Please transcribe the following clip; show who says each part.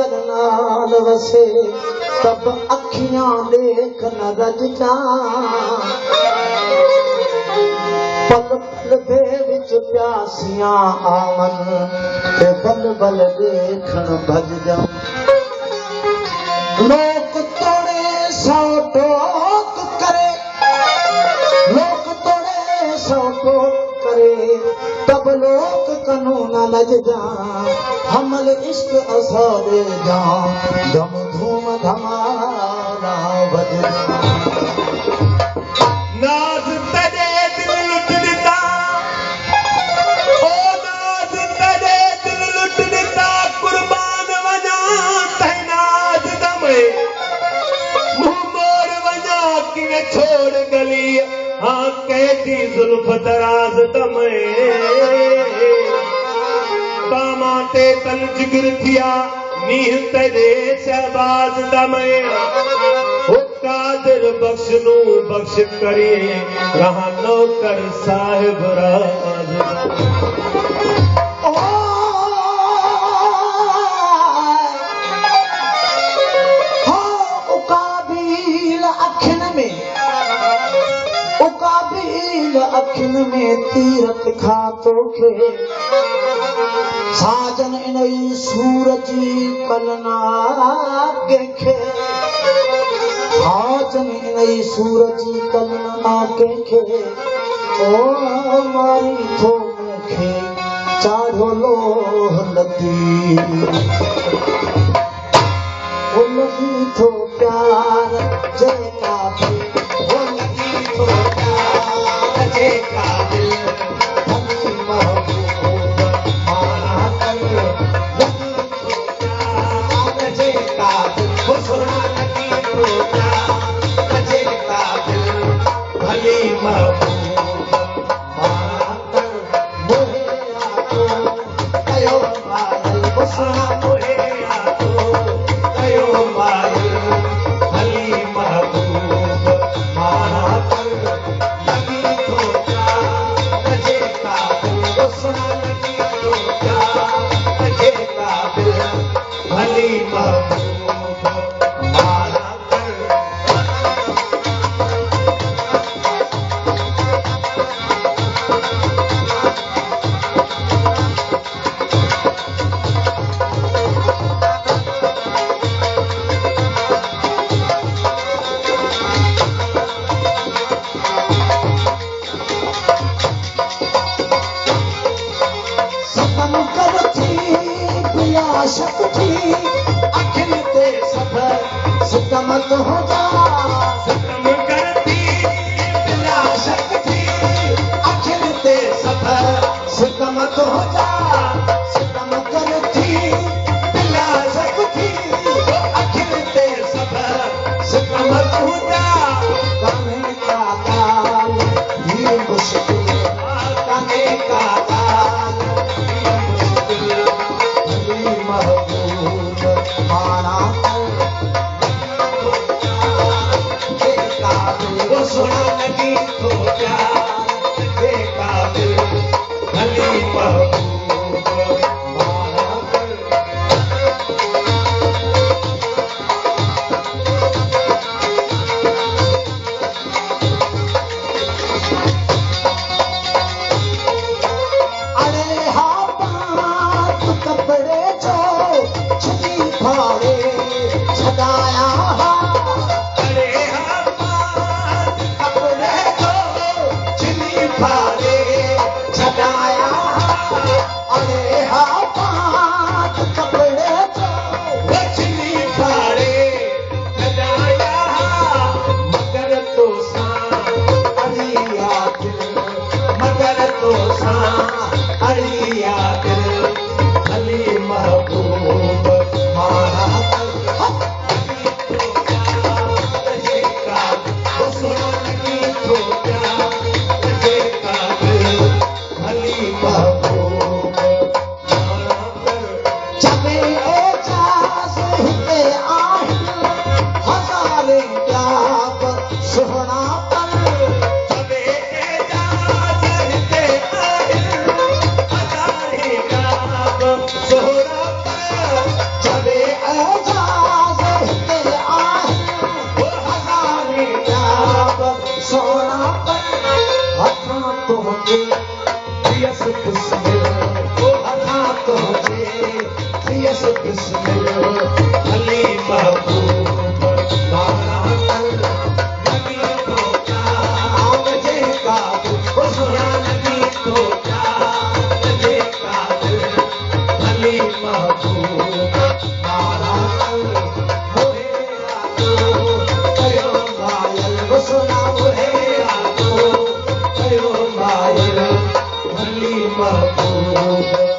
Speaker 1: नजर नाल वसे तब अखियां देख न रज जा पल पल दे विच प्यासियां आवन ते बल बल देखण भज जा लोक तोड़े सौ टोक करे लोक तोड़े सौ टोक करे तब लोक कानून लज जा हमल इश्क असारे जा धम धूम धमारा बज
Speaker 2: नाज तड़े दिल लुट दिता ओ नाज तड़े दिल लुट दिता कुर्बान वजा तैनात दमे मुंह मोड़ वजा कि छोड़ गली हाँ कैदी जुल्फ दराज दमे बामा ते तल जिगर थिया नीह तेरे शहबाज दमे हो कादिर बख्श नू बख्श करे रहा नौकर साहिब राज
Speaker 1: उकाबील अखिन में तीरथ खातो खे साजन इनई सूरजी कलना के साजन इनई सूरजी कलना के ओ मारी थो मुखे चाढ़ो लो लती ओ लगी थो प्यार जय काबिल ओ लगी थो प्यार जय काबिल हमी महबूब माना कर लगी थो प्यार जय काबिल ओ सोना लगी थो प्यार जय काबिल भली महबूब माना कर मोहे आतो कयो मायल ओ सोना मोहे आतो कयो मायल भली महबूब माना कर लगी तो प्यार जे काबिल ओ सोना लगी तो प्यार जे काबिल भली महबूब माना कर सतम करती पिया शक्ति अखिल ते सफर सितमत हो जा
Speaker 2: सतम करती
Speaker 1: पिया शक्ति अखिल ते सफर सितमत हो जा सितम करती पिया शक्ति अखिल ते सफर सितमत हो जा कने का काल ये मुश्किल कने का काल ये मुश्किल भली महबूब माना जे काबिल वो सोना लगी तो प्यार जे काबिल भली महबूब माना अरे हाँ बात कपड़े जो छुटी फाड़े छदाया
Speaker 2: अरे हम
Speaker 1: कपड़े जो छिली फाड़े छदाया अरे हाँ बात कपड़े जो
Speaker 2: बचनी फाड़े सदाया
Speaker 1: मगर तो सा अड़िया दिल मगर तो सा अड़िया दिल भली महबूब माना तुझे थियस बिस्मिल अदा तुझे थियस बिस्मिल
Speaker 2: भली महबूब मारा नबी तो क्या
Speaker 1: मुझे काबिल
Speaker 2: सुना नबी तो क्या मुझे काबिल भली महबूब
Speaker 1: मारा मुहे आतो कयो मायल सुना मुहे आतो कयो मायल
Speaker 2: भली महबूब